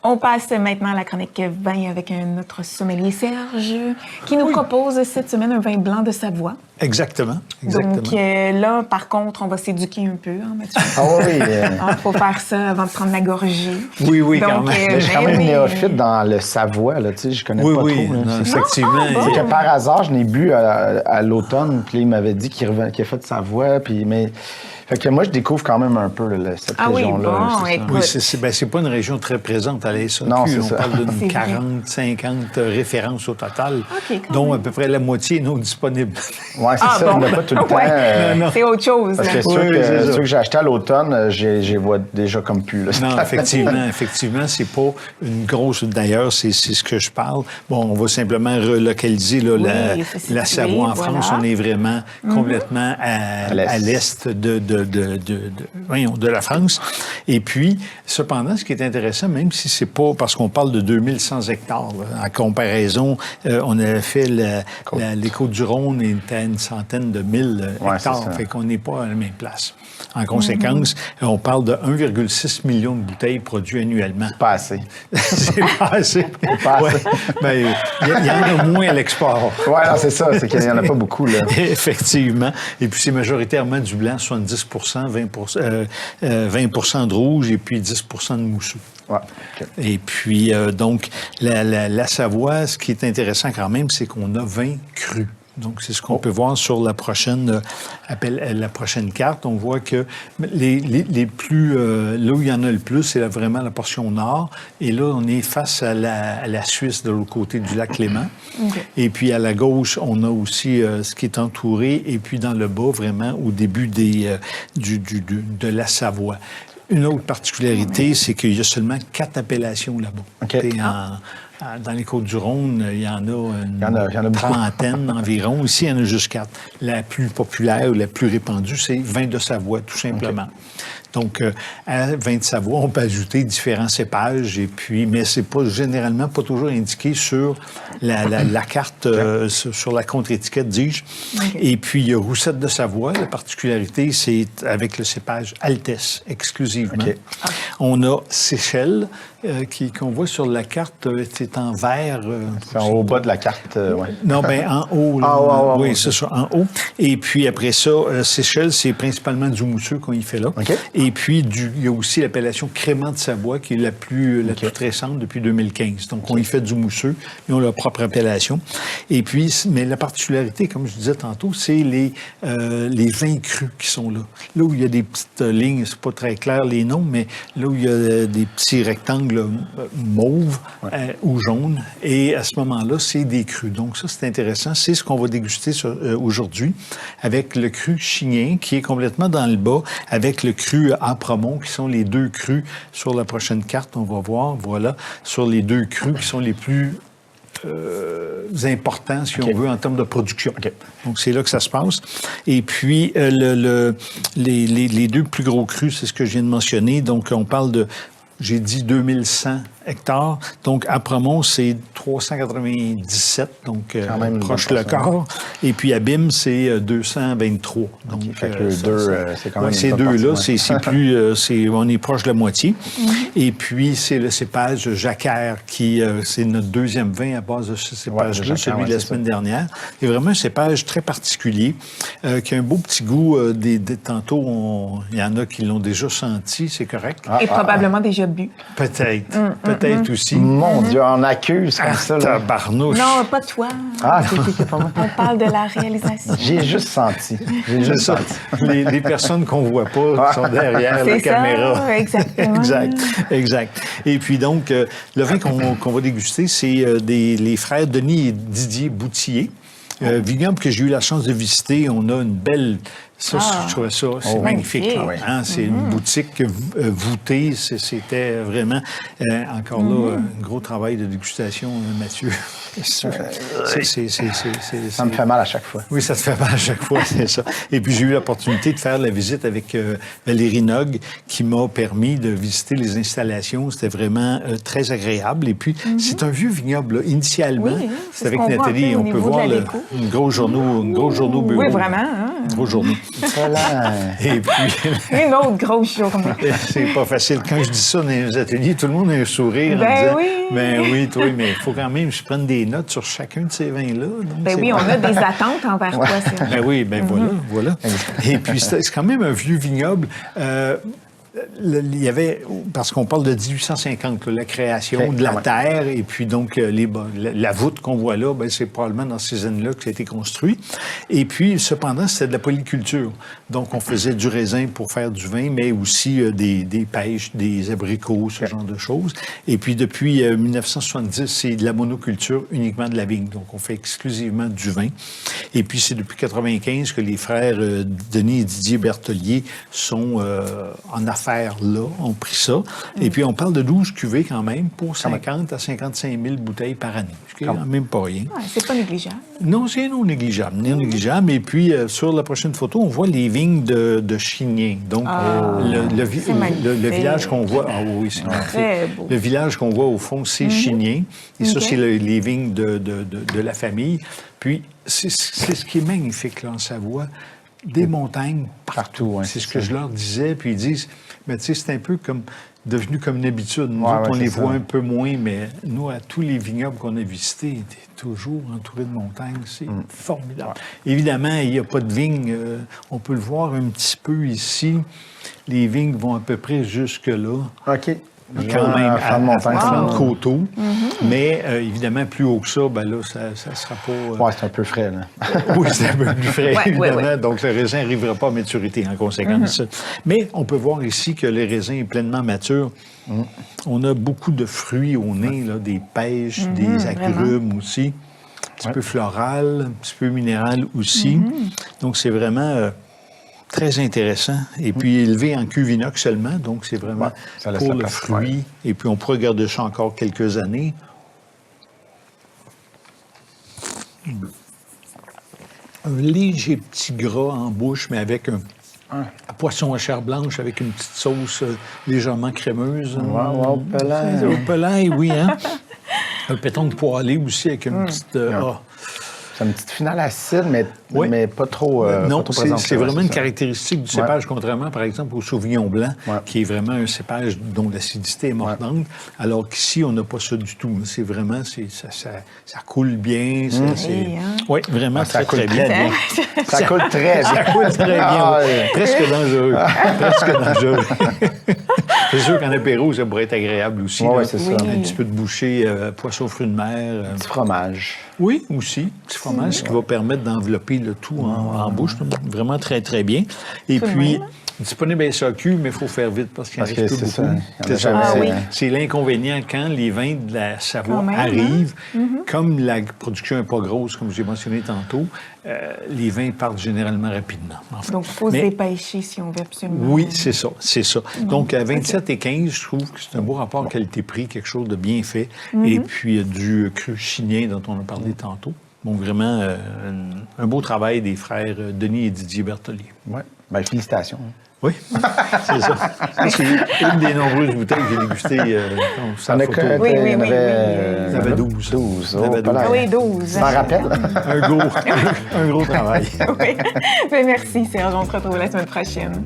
On passe maintenant à la chronique vin avec notre sommelier Serge qui nous propose cette semaine un vin blanc de Savoie. Exactement. Donc là, par contre, on va s'éduquer un peu, hein, Mathieu? Ah oui. Il faut faire ça avant de prendre la gorgée. Oui, Donc, quand même. Je suis quand même néophyte dans le Savoie, là, tu sais, je connais pas trop. Non, effectivement. C'est que par hasard, je n'ai bu à l'automne, puis il m'avait dit qu'il a fait de Savoie, puis mais... Fait que moi, je découvre quand même un peu cette région-là. Oui, c'est pas une région très présente à l'ASAQ. Non, c'est on ça. parle d'une 40-50 références au total, dont à peu près la moitié non disponibles. Oui, c'est ça. On n'a pas tout le temps. C'est autre chose. Parce que ceux que j'ai achetés à l'automne, je les vois déjà comme plus. Là. Non, effectivement, c'est pas une grosse... D'ailleurs, c'est ce que je parle. Bon, on va simplement relocaliser là, la Savoie en France. On est vraiment complètement à l'est de la France. Et puis, cependant, ce qui est intéressant, même si c'est pas parce qu'on parle de 2100 hectares, là, en comparaison, on avait fait les Côtes-du-Rhône et était à une centaine de mille hectares. Fait qu'on n'est pas à la même place. En conséquence, on parle de 1,6 million de bouteilles produites annuellement. C'est pas assez. C'est pas assez. C'est pas assez. Mais il y en a moins à l'export. Oui, c'est ça. C'est qu'il n'y en a pas beaucoup, là. Effectivement. Et puis, c'est majoritairement du blanc, 70 20 de rouge et puis 10 de mousseux. Ouais, okay. Et puis, donc, la Savoie, ce qui est intéressant quand même, c'est qu'on a 20 crus. Donc, c'est ce qu'on peut voir sur la prochaine carte. On voit que les plus... là où il y en a le plus, c'est vraiment la portion nord. Et là, on est face à la Suisse, de l'autre côté du lac Léman. Okay. Et puis, à la gauche, on a aussi ce qui est entouré. Et puis, dans le bas, vraiment, au début de la Savoie. Une autre particularité, c'est qu'il y a seulement 4 appellations là-bas. Okay. Dans les Côtes-du-Rhône, il y en a une trentaine environ. Ici, il y en a juste 4. La plus populaire ou la plus répandue, c'est vin de Savoie, tout simplement. Okay. Donc, à vin de Savoie, on peut ajouter différents cépages, et puis, mais c'est généralement pas toujours indiqué sur la carte, sur la contre-étiquette, dis-je. Okay. Et puis, il y a Roussette de Savoie. La particularité, c'est avec le cépage Altesse, exclusivement. Okay. On a Seychelles, qu'on voit sur la carte, c'est en vert. C'est en haut bas de la carte, oui. Non, bien, en haut. Là, oui, c'est ça, en haut. Et puis, après ça, Seychelles, c'est principalement du mousseux qu'on y fait là. Okay. Et puis, il y a aussi l'appellation Crémant de Savoie, qui est la plus récente depuis 2015. Donc, on y fait du mousseux. Ils ont leur propre appellation. Et puis, mais la particularité, comme je disais tantôt, c'est les vins crus qui sont là. Là où il y a des petites lignes, c'est pas très clair les noms, mais là où il y a des petits rectangles mauves ou jaunes. Et à ce moment-là, c'est des crus. Donc, ça, c'est intéressant. C'est ce qu'on va déguster aujourd'hui avec le cru chignin, qui est complètement dans le bas, avec le cru Apremont, qui sont les 2 crus sur la prochaine carte. On va voir, voilà, sur les 2 crus qui sont les plus importants, si on veut, en termes de production. Okay. Donc, c'est là que ça se passe. Et puis, les 2 plus gros crus, c'est ce que je viens de mentionner. Donc, on parle de... J'ai dit 2100 hectares. Donc, Apremont, c'est 397, donc proche le quart. Et puis, Abîme, c'est 223. Donc, c'est quand même ces deux-là, c'est plus... on est proche de la moitié. Et puis, c'est le cépage Jacquère, qui c'est notre 2e vin à base de ce cépage-là, celui de la semaine dernière. C'est vraiment un cépage très particulier, qui a un beau petit goût. Tantôt, il y en a qui l'ont déjà senti, c'est correct. Et probablement déjà bu. Peut-être. Peut-être aussi. Mon Dieu, on accuse comme ça. Tabarnouche. Non, pas toi. On parle de la réalisation. J'ai juste senti. Les personnes qu'on ne voit pas sont derrière la caméra. Exactement. Exact. Et puis donc, le vin qu'on va déguster, c'est les frères Denis et Didier Boutillier. Vignoble que j'ai eu la chance de visiter. On a une belle... Ça, je trouvais ça, c'est magnifique. Hein? C'est une boutique voûtée. C'était vraiment, encore là, un gros travail de dégustation, Mathieu. Ça me fait mal à chaque fois. Oui, ça te fait mal à chaque fois, c'est ça. Et puis, j'ai eu l'opportunité de faire la visite avec Valérie Nog, qui m'a permis de visiter les installations. C'était vraiment très agréable. Et puis, c'est un vieux vignoble, là. Initialement. Oui, c'est avec Nathalie. On peut voir un gros journaux bureau. Oui, vraiment. Hein? Gros journaux. Voilà. Et puis, Une autre grosse journée. c'est pas facile. Quand je dis ça dans les ateliers, tout le monde a un sourire en Ben disant, oui. ben oui, toi, mais il faut quand même que je prenne des notes sur chacun de ces vins-là. Donc, Ben c'est oui, pas- on a des attentes envers toi, Serge. Ben oui, ben voilà. Et puis, c'est quand même un vieux vignoble. Il y avait, parce qu'on parle de 1850, là, la création Ok, de la quand même. terre, et puis donc la voûte qu'on voit là, ben, c'est probablement dans ces années-là que ça a été construit. Et puis, cependant, c'était de la polyculture. Donc, on faisait du raisin pour faire du vin, mais aussi des pêches, des abricots, ce genre de choses. Et puis, depuis 1970, c'est de la monoculture, uniquement de la vigne. Donc, on fait exclusivement du vin. Et puis, c'est depuis 1995 que les frères Denis et Didier Berthellier sont en affaires là, ont pris ça. Et puis, on parle de 12 cuvées quand même pour 50 à 55 000 bouteilles par année, ce qui est quand même pas rien. Ouais, c'est pas négligeable. Non, c'est non négligeable. Non négligeable. Et puis, sur la prochaine photo, on voit les vignes de Chignin. Donc, c'est magnifique. le village qu'on voit... Ah oui, c'est Très magnifique. beau. Le village qu'on voit au fond, c'est Chignin. Et ça, OK. c'est les vignes de la famille. Puis, c'est ce qui est magnifique, là, en Savoie. Des montagnes partout. ouais, C'est ce c'est que ça. je leur disais. Puis ils disent, mais tu sais, c'est un peu comme devenu comme une habitude. Nous Ouais, autres, ouais, on les c'est voit ça. un peu moins, mais nous, à tous les vignobles qu'on a visités, on était toujours entourés de montagnes. C'est formidable. Évidemment, il n'y a pas de vignes. On peut le voir un petit peu ici. Les vignes vont à peu près jusque-là. OK. Quand même, à flanc de montagne. à flanc de ça. coteau. Mais évidemment, plus haut que ça, ben là, ça ne sera pas... Ouais, c'est un peu frais, là. Oui, c'est un peu plus frais, Ouais, évidemment. ouais. Donc, le raisin n'arrivera pas à maturité en conséquence. Mais on peut voir ici que le raisin est pleinement mature. On a beaucoup de fruits au nez, là, des pêches, des agrumes aussi. Un petit peu floral, un petit peu minéral aussi. Donc, c'est vraiment... très intéressant. Et puis, élevé en cuve inox seulement, donc c'est vraiment Ouais, ça laisse pour la le place, fruit. ouais. Et puis, on pourrait garder ça encore quelques années. Un léger petit gras en bouche, mais avec un poisson à chair blanche, avec une petite sauce légèrement crémeuse. Wow, pelaille. Au pelaille, oui, hein? Un péton de poêlé aussi, avec une petite... C'est une petite finale acide, mais, Oui. mais pas trop. Non, pas trop c'est présente, vraiment ouais, une c'est ça. caractéristique du cépage, contrairement, par exemple, au Sauvignon blanc, Ouais. qui est vraiment un cépage dont l'acidité est mordante, alors qu'ici, on n'a pas ça du tout. C'est vraiment, ça coule bien. Oui, vraiment Ça très, coule très bien. très bien. Ça coule très bien. Ça coule très bien. Ah, oui. ouais. Presque dangereux. Presque dangereux. C'est sûr qu'en apéro, ça pourrait être agréable aussi. Ouais, là. ouais, c'est ça. Un petit peu de bouchée, poisson fruits de mer. Petit fromage. Oui, aussi. Petit fromage, ce qui va permettre d'envelopper le tout en bouche. Vraiment très, très bien. Et puis, disponible à SAQ, mais il faut faire vite parce qu'il en Parce reste que plus c'est beaucoup. ça. Il y en a C'est ça. jamais, Ah oui. C'est l'inconvénient quand les vins de la Savoie Quand même, hein? arrivent. Comme la production n'est pas grosse, comme j'ai mentionné tantôt, les vins partent généralement rapidement. en fait. Donc, il faut se Mais- dépêcher si on veut absolument. oui, c'est ça, c'est ça. Donc, à 27 et 15, je trouve que c'est un beau rapport qualité-prix, quelque chose de bien fait. Et puis, du cru chignin dont on a parlé tantôt. Donc, vraiment, un beau travail des frères Denis et Didier Berthellier. Oui. Ben, félicitations. Oui, c'est ça. C'est une des nombreuses bouteilles que j'ai dégustées sans On a photo. Oui, il y en oui, avait, oui, Il y en avait 12. 12. Il y en avait 12. Ah oui, 12. Tu t'en rappelles? Un gros travail. Oui. Mais merci, Serge. On se retrouve la semaine prochaine.